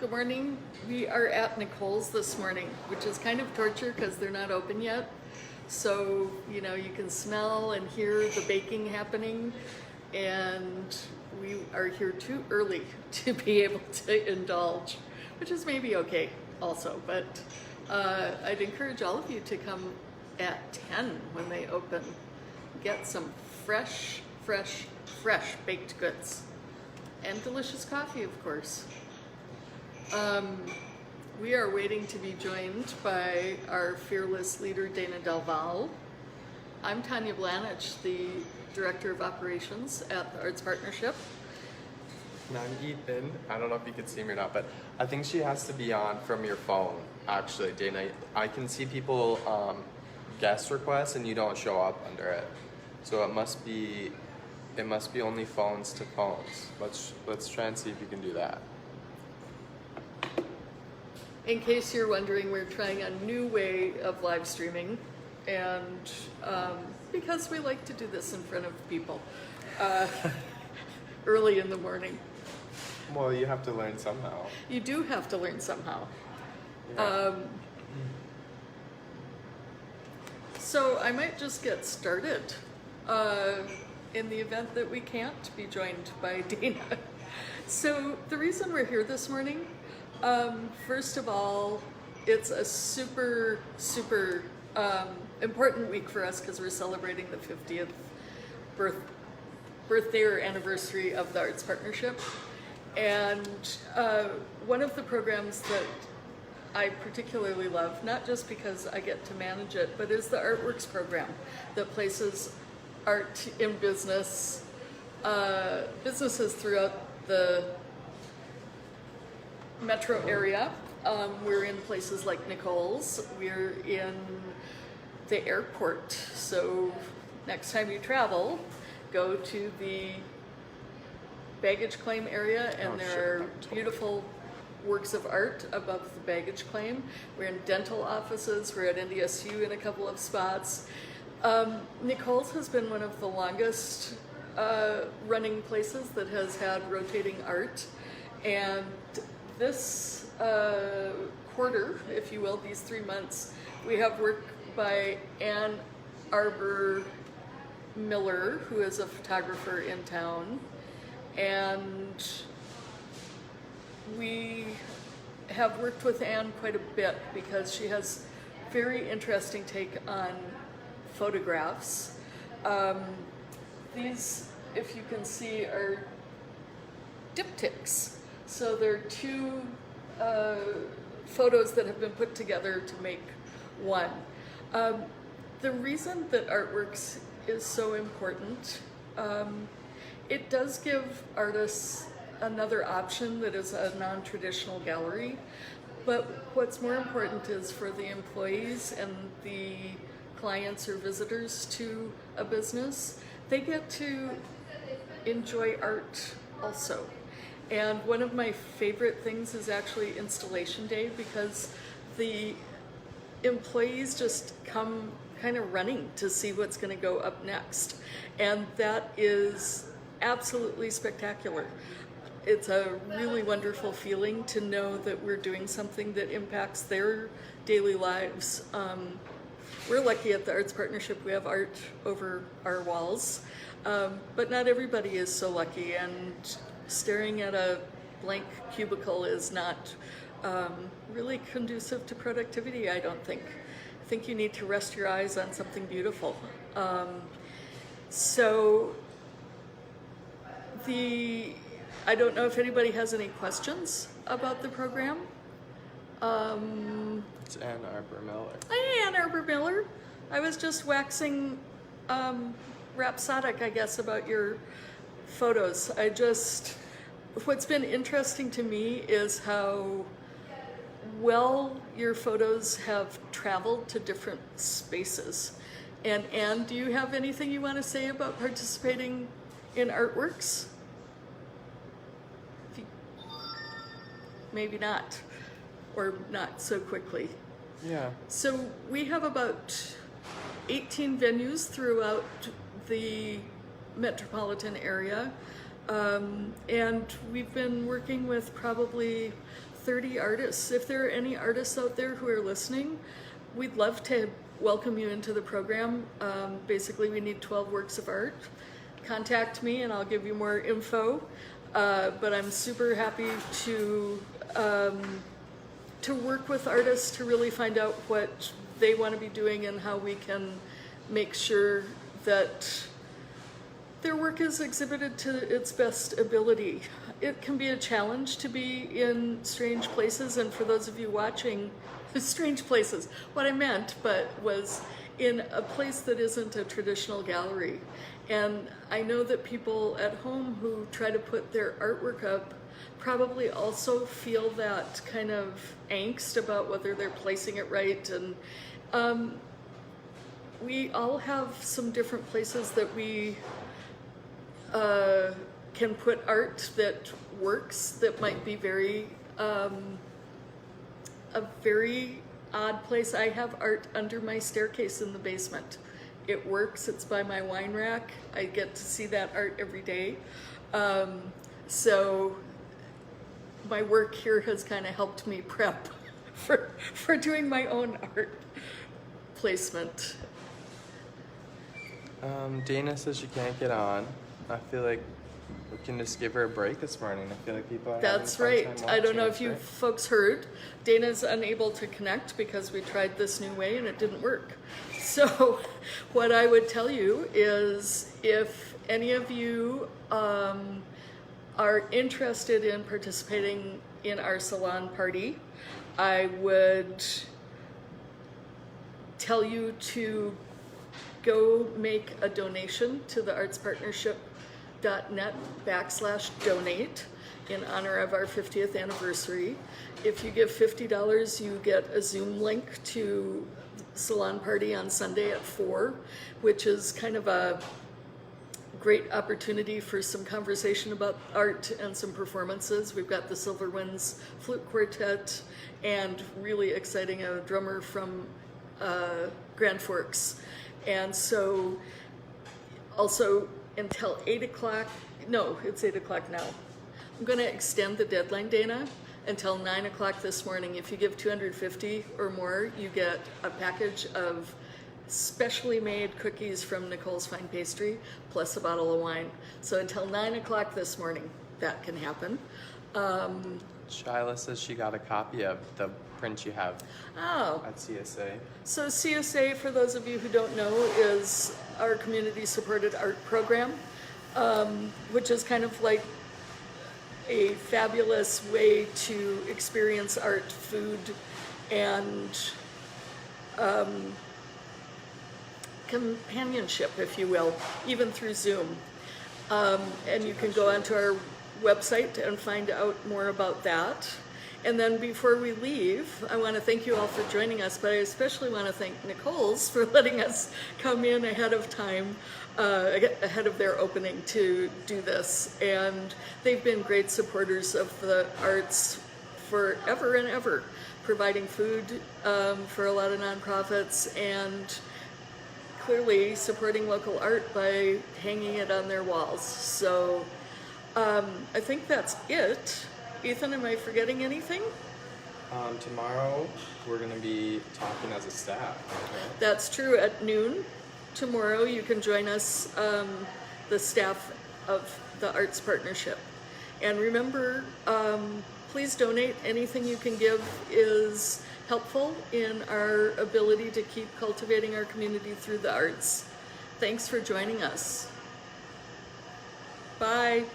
Good morning. We are at Nichole's this morning, which is kind of torture because they're not open yet. So, you can smell and hear the baking happening, and we are here too early to be able to indulge, which is maybe okay also, but I'd encourage all of you to come at 10 when they open. Get some fresh baked goods and delicious coffee, of course. We are waiting to be joined by our fearless leader, Dana Delval. I'm Tania Blanich, the Director of Operations at the Arts Partnership. And I'm Ethan. I don't know if you can see me or not, but I think she has to be on from your phone, actually, Dana. I can see people guest requests and you don't show up under it. So it must be only phones to phones. Let's try and see if you can do that. In case you're wondering, we're trying a new way of live streaming, and because we like to do this in front of people early in the morning. Well, you have to learn somehow. You do have to learn somehow. Yeah. So I might just get started in the event that we can't be joined by Dana. So the reason we're here this morning, first of all, it's a super important week for us because we're celebrating the 50th birthday or anniversary of the Arts Partnership. And one of the programs that I particularly love, not just because I get to manage it, but is the ArtWORKS program that places art in businesses throughout the metro area. We're in places like Nichole's. We're in the airport. So next time you travel, go to the baggage claim area, and there are beautiful works of art above the baggage claim. We're in dental offices. We're at NDSU in a couple of spots. Nichole's has been one of the longest running places that has had rotating art, and this quarter, if you will, these 3 months, we have work by Ann Arbor Miller, who is a photographer in town, and we have worked with Ann quite a bit because she has very interesting take on photographs. These, if you can see, are diptychs. So there are two photos that have been put together to make one. The reason that ArtWORKS is so important, it does give artists another option that is a non-traditional gallery, but what's more important is for the employees and the clients or visitors to a business, they get to enjoy art also. And one of my favorite things is actually installation day, because the employees just come kind of running to see what's going to go up next. And that is absolutely spectacular. It's a really wonderful feeling to know that we're doing something that impacts their daily lives. We're lucky at the Arts Partnership, we have art over our walls, but not everybody is so lucky, and staring at a blank cubicle is not really conducive to productivity, I don't think. I think you need to rest your eyes on something beautiful. I don't know if anybody has any questions about the program. It's Ann Arbor Miller. Hey, Ann Arbor Miller. I was just waxing rhapsodic, I guess, about your photos. What's been interesting to me is how well your photos have traveled to different spaces. And Ann, do you have anything you want to say about participating in ArtWORKS? Maybe not, or not so quickly. Yeah. So we have about 18 venues throughout the metropolitan area. And we've been working with probably 30 artists. If there are any artists out there who are listening, we'd love to welcome you into the program. Basically, we need 12 works of art. Contact me and I'll give you more info. But I'm super happy to work with artists to really find out what they want to be doing and how we can make sure that their work is exhibited to its best ability. It can be a challenge to be in strange places, and for those of you watching, strange places, what I meant was in a place that isn't a traditional gallery. And I know that people at home who try to put their artwork up probably also feel that kind of angst about whether they're placing it right. And we all have some different places that we can put art that works, that might be a very odd place. I have art under my staircase in the basement. It works, it's by my wine rack. I get to see that art every day. So my work here has kind of helped me prep for doing my own art placement. Dana says she can't get on. I feel like we can just give her a break this morning. I feel like people are That's having a right. fun time I don't know watching if us, you right? folks heard, Dana's unable to connect because we tried this new way and it didn't work. So what I would tell you is if any of you are interested in participating in our salon party, I would tell you to go make a donation to the artspartnership.net/donate in honor of our 50th anniversary. If you give $50, you get a Zoom link to salon party on Sunday at 4, which is kind of a great opportunity for some conversation about art and some performances. We've got the Silver Winds Flute Quartet and really exciting, a drummer from Grand Forks. And so also until 8 o'clock, no, it's 8 o'clock now. I'm gonna extend the deadline, Dana, until 9 o'clock this morning. If you give $250 or more, you get a package of specially made cookies from Nichole's Fine Pastry, plus a bottle of wine. So until 9 o'clock this morning, that can happen. Shyla says she got a copy of the print you have at CSA. So CSA, for those of you who don't know, is our community-supported art program, which is kind of like a fabulous way to experience art, food, and companionship, if you will, even through Zoom. And you can go onto our website and find out more about that. And then before we leave, I want to thank you all for joining us, but I especially want to thank Nichole's for letting us come in ahead of time, ahead of their opening to do this. And they've been great supporters of the arts forever and ever, providing food for a lot of nonprofits and clearly supporting local art by hanging it on their walls. So I think that's it. Ethan, am I forgetting anything? Tomorrow we're going to be talking as a staff. Okay? That's true. At noon tomorrow, you can join us, the staff of the Arts Partnership. And remember, please donate. Anything you can give is helpful in our ability to keep cultivating our community through the arts. Thanks for joining us. Bye.